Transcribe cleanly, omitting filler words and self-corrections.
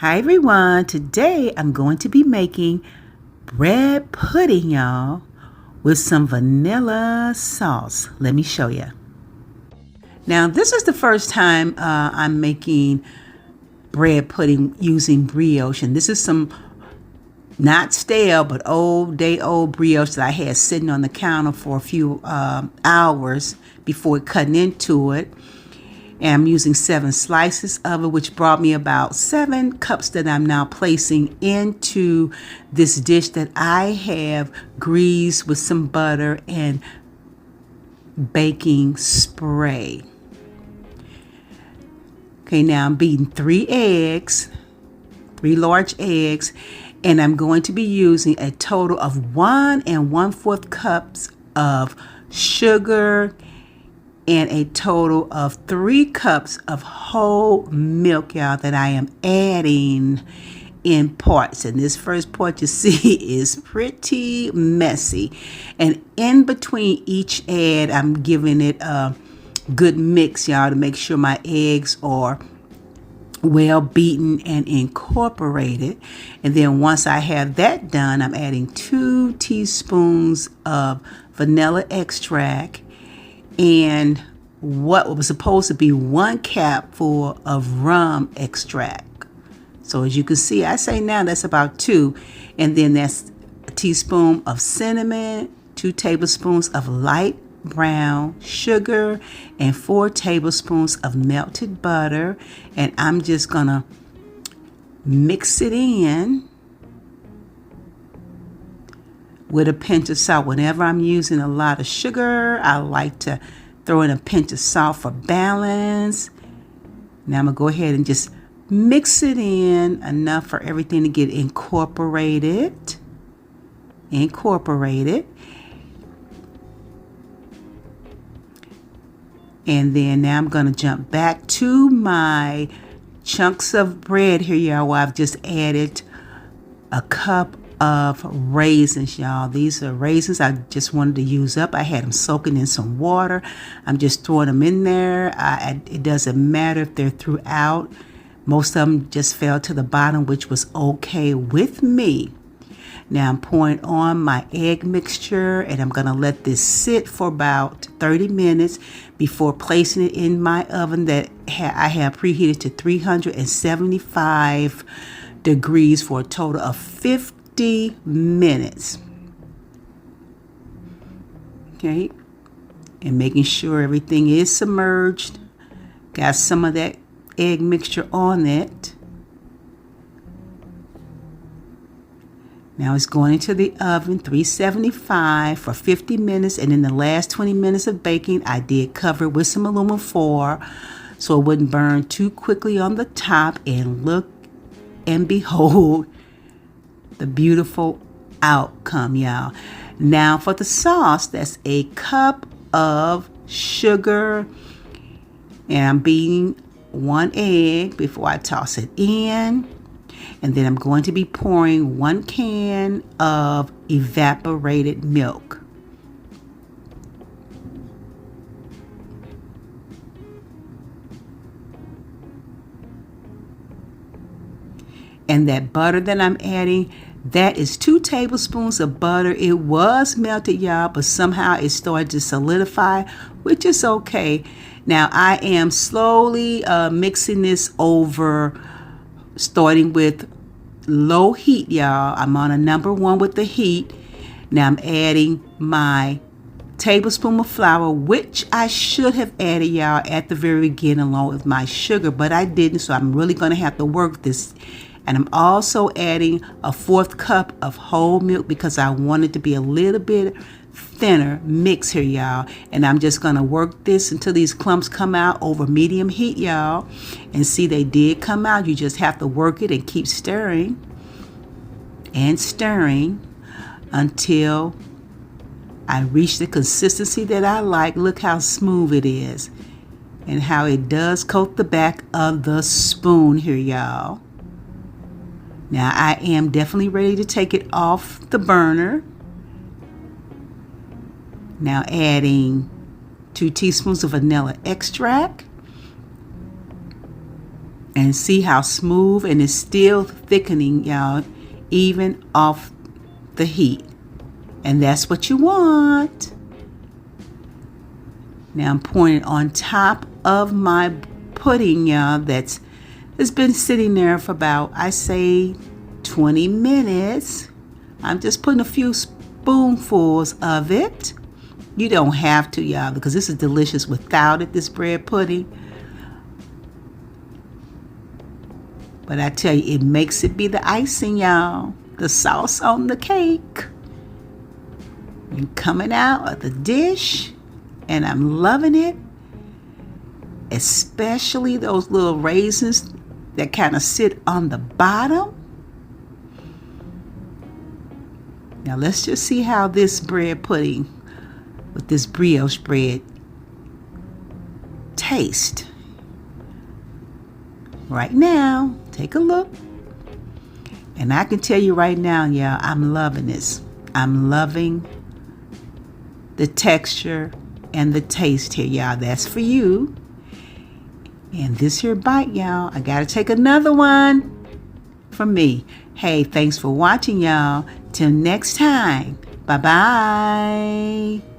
Hi everyone, today I'm going to be making bread pudding, y'all, with some vanilla sauce. Let me show you. Now this is the first time I'm making bread pudding using brioche, and this is some not stale but old brioche that I had sitting on the counter for a few hours before cutting into it. And I'm using 7 slices of it, which brought me about 7 cups that I'm now placing into this dish that I have greased with some butter and baking spray. Okay, now I'm beating 3 large eggs, and I'm going to be using a total of 1 1/4 cups of sugar and a total of 3 cups of whole milk, y'all, that I am adding in parts. And this first part you see is pretty messy. And in between each add, I'm giving it a good mix, y'all, to make sure my eggs are well beaten and incorporated. And then once I have that done, I'm adding 2 teaspoons of vanilla extract and what was supposed to be 1 capful of rum extract. So as you can see, I say now that's about 2. And then that's a teaspoon of cinnamon, 2 tablespoons of light brown sugar, and 4 tablespoons of melted butter. And I'm just gonna mix it in with a pinch of salt. Whenever I'm using a lot of sugar, I like to throw in a pinch of salt for balance. Now I'm gonna go ahead and just mix it in enough for everything to get incorporated. And then now I'm gonna jump back to my chunks of bread here, y'all, where I've just added a cup of raisins, y'all. These are raisins I just wanted to use up. I had them soaking in some water. I'm just throwing them in there. It doesn't matter if they're throughout. Most of them just fell to the bottom, which was okay with me. Now I'm pouring on my egg mixture, and I'm gonna let this sit for about 30 minutes before placing it in my oven that I have preheated to 375 degrees for a total of 50 minutes. Okay, and making sure everything is submerged. Got some of that egg mixture on it. Now it's going into the oven, 375 for 50 minutes, and in the last 20 minutes of baking, I did cover it with some aluminum foil so it wouldn't burn too quickly on the top. And look and behold the beautiful outcome, y'all. Now for the sauce, that's a cup of sugar, and I'm beating 1 egg before I toss it in. And then I'm going to be pouring 1 can of evaporated milk. And that butter that I'm adding, that is 2 tablespoons of butter. It was melted, y'all, but somehow it started to solidify, which is okay. Now I am slowly mixing this over, starting with low heat, y'all. I'm on a number 1 with the heat. Now I'm adding my tablespoon of flour, which I should have added, y'all, at the very beginning along with my sugar, but I didn't, so I'm really going to have to work this. And I'm also adding a 1/4 cup of whole milk because I want it to be a little bit thinner mix here, y'all. And I'm just gonna work this until these clumps come out over medium heat, y'all. And see, they did come out. You just have to work it and keep stirring and stirring until I reach the consistency that I like. Look how smooth it is and how it does coat the back of the spoon here, y'all. Now I am definitely ready to take it off the burner. Now adding 2 teaspoons of vanilla extract And see how smooth, and it's still thickening, y'all, even off the heat. And that's what you want. Now I'm pouring it on top of my pudding, y'all, that's been sitting there for about, I say, 20 minutes. I'm just putting a few spoonfuls of it. You don't have to, y'all, because this is delicious without it, this bread pudding. But I tell you, it makes it be the icing, y'all. The sauce on the cake. And coming out of the dish. And I'm loving it. Especially those little raisins that kind of sit on the bottom. Now let's just see how this bread pudding with this brioche bread taste. Right now, take a look. And I can tell you right now, y'all, I'm loving this. I'm loving the texture and the taste here, y'all. That's for you. And this here bite, y'all, I gotta take another one from me. Hey, thanks for watching, y'all. Till next time. Bye-bye.